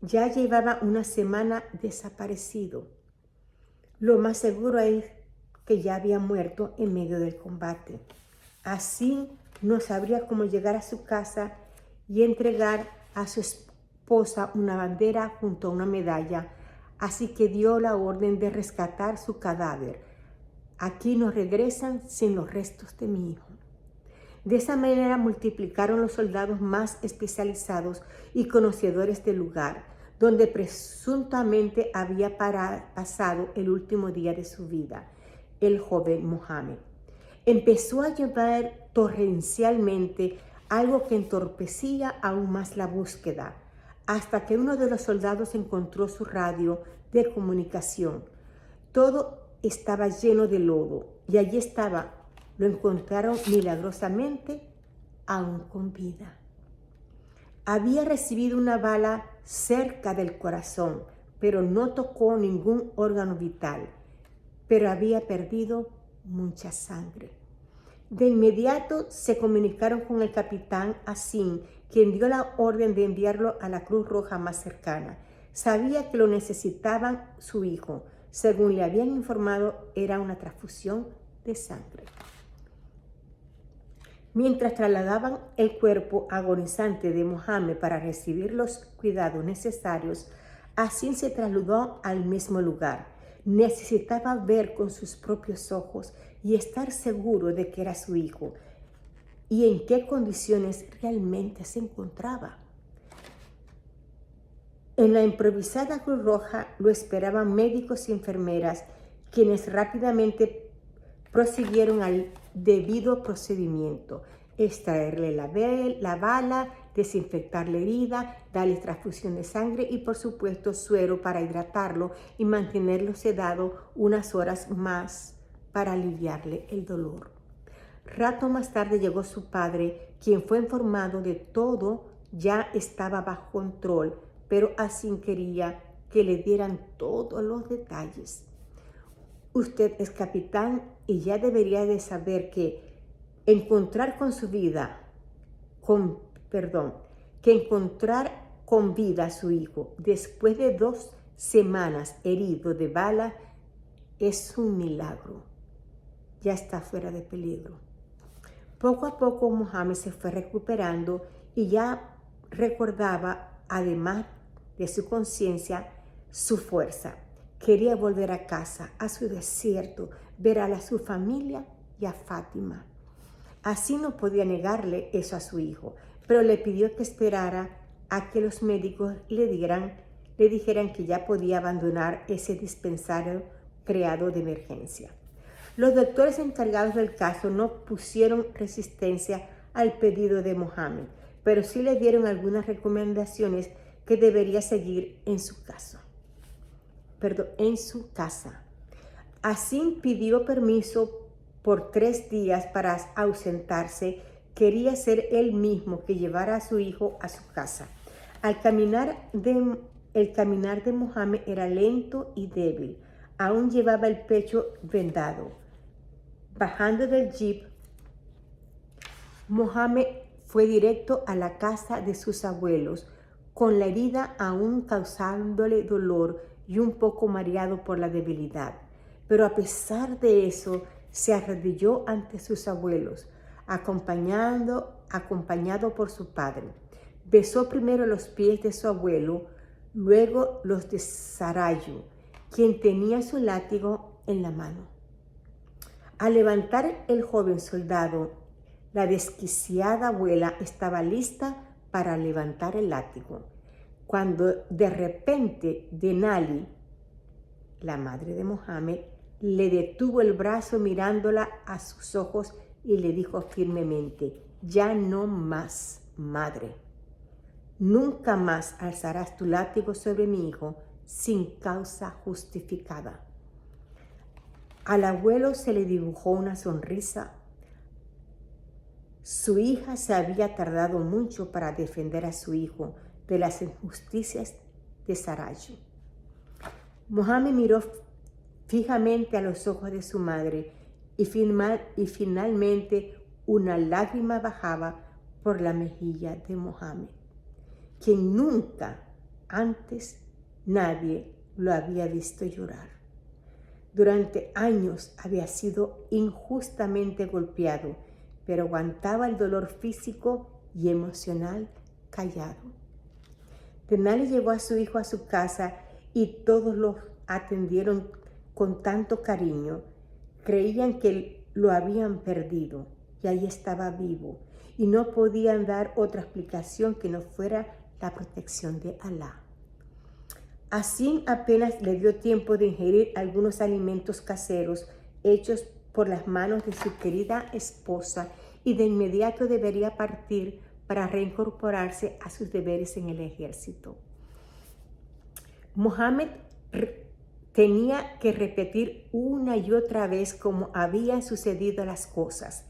A: Ya llevaba una semana desaparecido. Lo más seguro es que ya había muerto en medio del combate. Así no sabría cómo llegar a su casa y entregar a su esposa una bandera junto a una medalla, así que dio la orden de rescatar su cadáver. Aquí nos regresan sin los restos de mi hijo. De esa manera multiplicaron los soldados más especializados y conocedores del lugar, donde presuntamente había pasado el último día de su vida, el joven Mohammed. Empezó a llover torrencialmente, algo que entorpecía aún más la búsqueda, hasta que uno de los soldados encontró su radio de comunicación. Todo estaba lleno de lodo y allí estaba. Lo encontraron milagrosamente aún con vida. Había recibido una bala cerca del corazón, pero no tocó ningún órgano vital, pero había perdido mucha sangre. De inmediato se comunicaron con el capitán Asim, quien dio la orden de enviarlo a la Cruz Roja más cercana. Sabía que lo necesitaban su hijo. Según le habían informado, era una transfusión de sangre. Mientras trasladaban el cuerpo agonizante de Mohammed para recibir los cuidados necesarios, Asim se trasladó al mismo lugar. Necesitaba ver con sus propios ojos y estar seguro de que era su hijo y en qué condiciones realmente se encontraba. En la improvisada Cruz Roja lo esperaban médicos y enfermeras, quienes rápidamente prosiguieron al debido procedimiento: extraerle la bala, desinfectar la herida, darle transfusión de sangre y por supuesto suero para hidratarlo y mantenerlo sedado unas horas más para aliviarle el dolor. Rato más tarde llegó su padre, quien fue informado de todo ya estaba bajo control, pero Asim quería que le dieran todos los detalles. Usted es capitán y ya debería de saber que encontrar con vida a su hijo después de 2 semanas herido de bala es un milagro. Ya está fuera de peligro. Poco a poco Mohammed se fue recuperando y ya recordaba, además de su conciencia, su fuerza. Quería volver a casa, a su desierto, ver a su familia y a Fátima. Así no podía negarle eso a su hijo, pero le pidió que esperara a que los médicos le dijeran que ya podía abandonar ese dispensario creado de emergencia. Los doctores encargados del caso no pusieron resistencia al pedido de Mohammed, pero sí le dieron algunas recomendaciones que debería seguir en su casa. Así pidió permiso por 3 días para ausentarse. Quería ser él mismo que llevara a su hijo a su casa. El caminar de Mohammed era lento y débil. aún llevaba el pecho vendado. Bajando del jeep, Mohammed fue directo a la casa de sus abuelos, con la herida aún causándole dolor y un poco mareado por la debilidad. Pero a pesar de eso, se arrodilló ante sus abuelos, acompañado por su padre. Besó primero los pies de su abuelo, luego los de Sarayu, quien tenía su látigo en la mano. Al levantar el joven soldado, la desquiciada abuela estaba lista para levantar el látigo, cuando de repente Denali, la madre de Mohammed, le detuvo el brazo mirándola a sus ojos y le dijo firmemente: «Ya no más, madre. Nunca más alzarás tu látigo sobre mi hijo sin causa justificada». Al abuelo se le dibujó una sonrisa. Su hija se había tardado mucho para defender a su hijo de las injusticias de Sarayu. Mohammed miró fijamente a los ojos de su madre y finalmente una lágrima bajaba por la mejilla de Mohammed, quien nunca antes nadie lo había visto llorar. Durante años había sido injustamente golpeado, pero aguantaba el dolor físico y emocional callado. Denali llevó a su hijo a su casa y todos lo atendieron con tanto cariño. Creían que lo habían perdido y ahí estaba vivo, y no podían dar otra explicación que no fuera la protección de Alá. Así apenas le dio tiempo de ingerir algunos alimentos caseros hechos por las manos de su querida esposa, y de inmediato debería partir para reincorporarse a sus deberes en el ejército. Mohammed tenía que repetir una y otra vez cómo habían sucedido las cosas.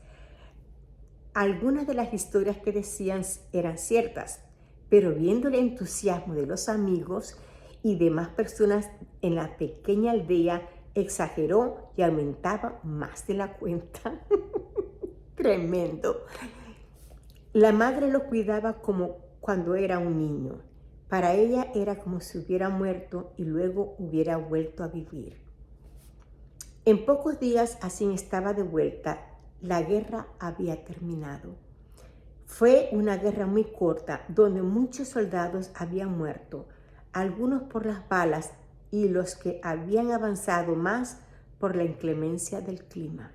A: Algunas de las historias que decían eran ciertas, pero viendo el entusiasmo de los amigos y demás personas en la pequeña aldea, exageró y aumentaba más de la cuenta. Tremendo. La madre lo cuidaba como cuando era un niño. Para ella era como si hubiera muerto y luego hubiera vuelto a vivir. En pocos días Asim estaba de vuelta. La guerra había terminado. Fue una guerra muy corta, donde muchos soldados habían muerto, algunos por las balas y los que habían avanzado más por la inclemencia del clima.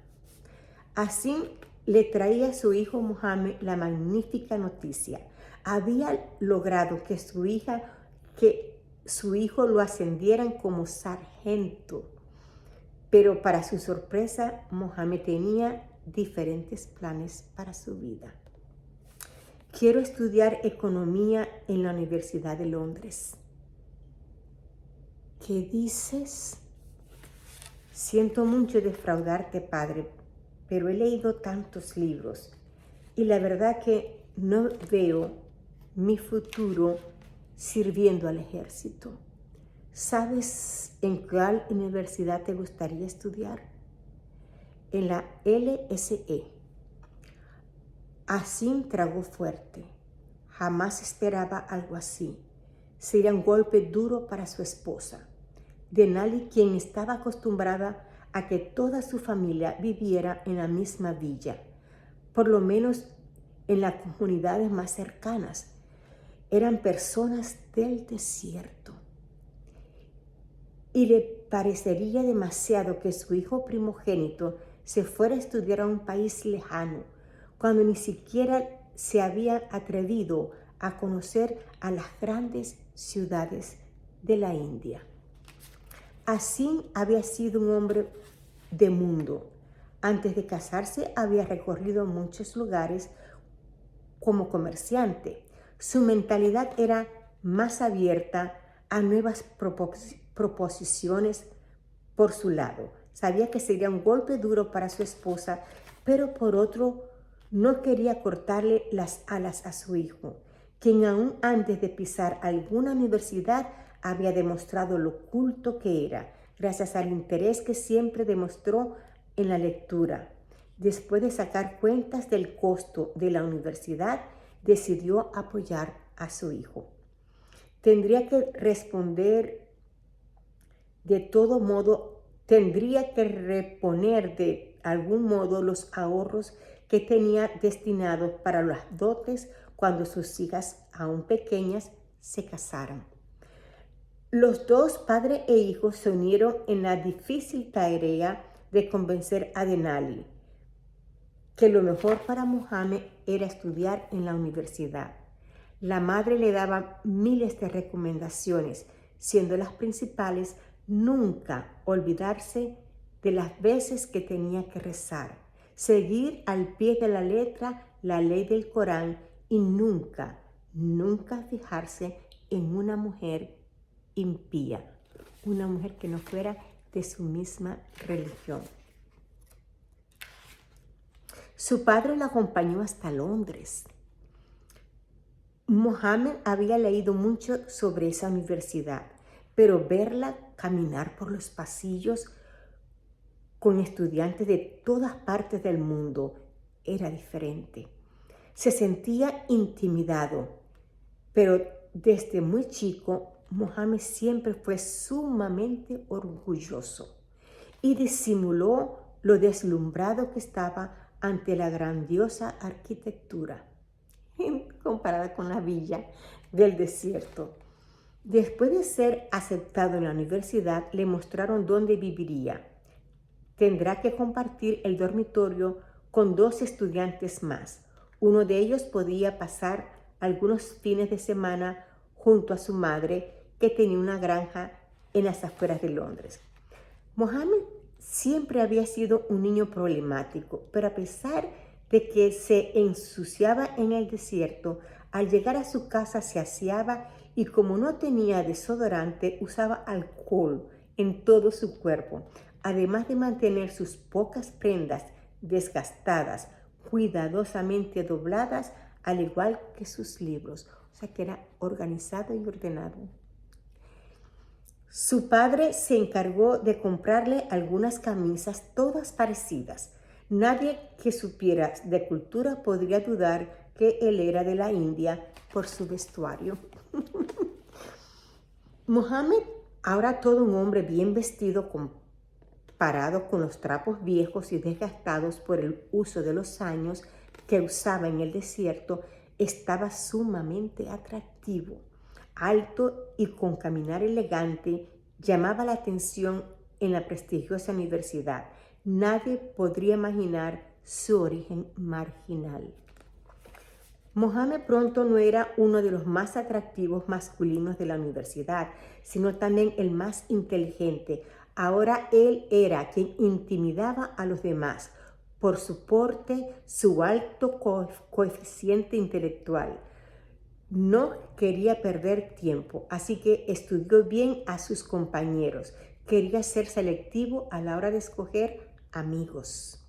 A: Asim le traía a su hijo Mohammed la magnífica noticia. Había logrado que su hijo lo ascendieran como sargento. Pero para su sorpresa, Mohammed tenía diferentes planes para su vida. «Quiero estudiar economía en la Universidad de Londres». «¿Qué dices?» «Siento mucho defraudarte, padre, pero he leído tantos libros y la verdad que no veo mi futuro sirviendo al ejército. ¿Sabes en cuál universidad te gustaría estudiar?» «En la LSE». Asim tragó fuerte. Jamás esperaba algo así. Sería un golpe duro para su esposa, Denali, quien estaba acostumbrada a que toda su familia viviera en la misma villa, por lo menos en las comunidades más cercanas. Eran personas del desierto. Y le parecería demasiado que su hijo primogénito se fuera a estudiar a un país lejano, cuando ni siquiera se había atrevido a conocer a las grandes ciudades de la India. Asim había sido un hombre de mundo. Antes de casarse había recorrido muchos lugares como comerciante. Su mentalidad era más abierta a nuevas proposiciones por su lado. Sabía que sería un golpe duro para su esposa, pero por otro no quería cortarle las alas a su hijo, quien aún antes de pisar alguna universidad había demostrado lo culto que era, gracias al interés que siempre demostró en la lectura. Después de sacar cuentas del costo de la universidad, decidió apoyar a su hijo. Tendría que reponer de algún modo los ahorros que tenía destinados para las dotes cuando sus hijas, aún pequeñas, se casaran. Los dos, padre e hijo, se unieron en la difícil tarea de convencer a Denali que lo mejor para Mohammed era estudiar en la universidad. La madre le daba miles de recomendaciones, siendo las principales nunca olvidarse de las veces que tenía que rezar, seguir al pie de la letra la ley del Corán y nunca fijarse en una mujer impía, una mujer que no fuera de su misma religión. Su padre la acompañó hasta Londres. Mohammed había leído mucho sobre esa universidad, pero verla caminar por los pasillos con estudiantes de todas partes del mundo era diferente. Se sentía intimidado, pero desde muy chico, Mohammed siempre fue sumamente orgulloso y disimuló lo deslumbrado que estaba ante la grandiosa arquitectura comparada con la villa del desierto. Después de ser aceptado en la universidad, le mostraron dónde viviría. Tendrá que compartir el dormitorio con 2 estudiantes más. Uno de ellos podía pasar algunos fines de semana junto a su madre, que tenía una granja en las afueras de Londres. Mohammed siempre había sido un niño problemático, pero a pesar de que se ensuciaba en el desierto, al llegar a su casa se aseaba y como no tenía desodorante, usaba alcohol en todo su cuerpo, además de mantener sus pocas prendas desgastadas, cuidadosamente dobladas, al igual que sus libros. O sea que era organizado y ordenado. Su padre se encargó de comprarle algunas camisas todas parecidas. Nadie que supiera de cultura podría dudar que él era de la India por su vestuario. Mohammed, ahora todo un hombre bien vestido comparado con los trapos viejos y desgastados por el uso de los años que usaba en el desierto, estaba sumamente atractivo. Alto y con caminar elegante, llamaba la atención en la prestigiosa universidad. Nadie podría imaginar su origen marginal. Mohammed pronto no era uno de los más atractivos masculinos de la universidad, sino también el más inteligente. Ahora él era quien intimidaba a los demás por su porte, su alto coeficiente intelectual. No quería perder tiempo, así que estudió bien a sus compañeros. Quería ser selectivo a la hora de escoger amigos.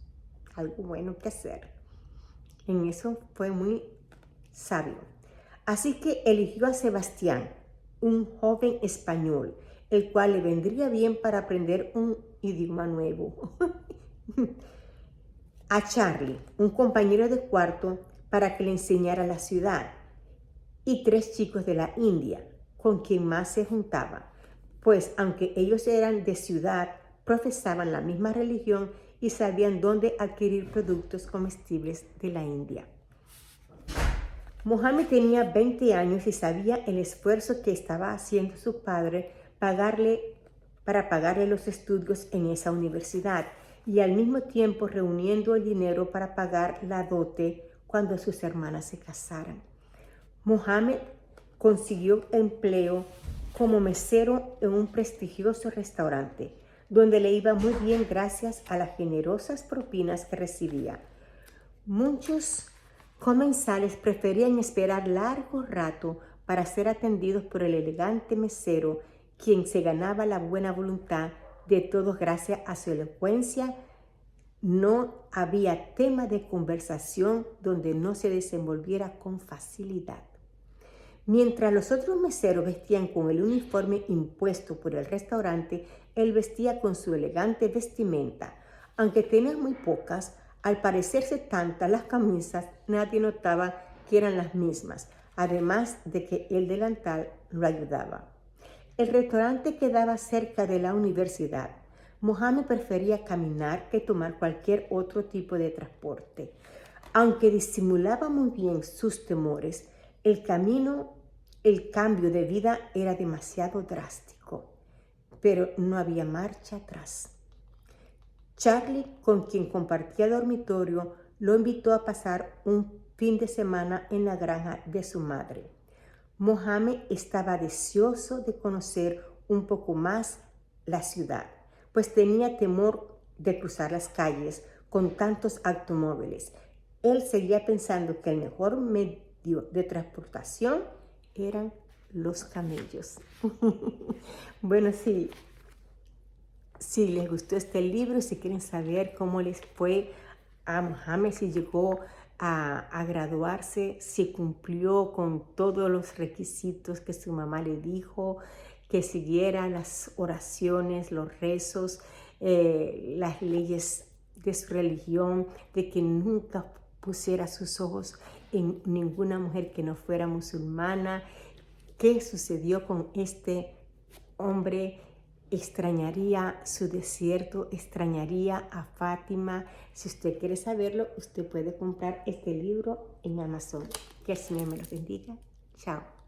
A: Algo bueno que hacer. En eso fue muy sabio. Así que eligió a Sebastián, un joven español, el cual le vendría bien para aprender un idioma nuevo. A Charlie, un compañero de cuarto, para que le enseñara la ciudad. Y 3 chicos de la India, con quien más se juntaba, pues aunque ellos eran de ciudad, profesaban la misma religión y sabían dónde adquirir productos comestibles de la India. Mohammed tenía 20 años y sabía el esfuerzo que estaba haciendo su padre para pagarle los estudios en esa universidad y al mismo tiempo reuniendo el dinero para pagar la dote cuando sus hermanas se casaran. Mohammed consiguió empleo como mesero en un prestigioso restaurante, donde le iba muy bien gracias a las generosas propinas que recibía. Muchos comensales preferían esperar largo rato para ser atendidos por el elegante mesero, quien se ganaba la buena voluntad de todos gracias a su elocuencia. No había tema de conversación donde no se desenvolviera con facilidad. Mientras los otros meseros vestían con el uniforme impuesto por el restaurante, él vestía con su elegante vestimenta. Aunque tenía muy pocas, al parecerse tantas las camisas, nadie notaba que eran las mismas, además de que el delantal lo ayudaba. El restaurante quedaba cerca de la universidad. Mohammed prefería caminar que tomar cualquier otro tipo de transporte. Aunque disimulaba muy bien sus temores, el cambio de vida era demasiado drástico, pero no había marcha atrás. Charlie, con quien compartía dormitorio, lo invitó a pasar un fin de semana en la granja de su madre. Mohammed estaba deseoso de conocer un poco más la ciudad, pues tenía temor de cruzar las calles con tantos automóviles. Él seguía pensando que el mejor medio de transportación eran los camellos. Bueno, si les gustó este libro, si quieren saber cómo les fue a Mohammed, si llegó a graduarse, si cumplió con todos los requisitos que su mamá le dijo, que siguiera las oraciones, los rezos, las leyes de su religión, de que nunca pusiera sus ojos en ninguna mujer que no fuera musulmana. ¿Qué sucedió con este hombre? Extrañaría su desierto, extrañaría a Fátima. Si usted quiere saberlo, usted puede comprar este libro en Amazon. Que el Señor me lo bendiga. Chao.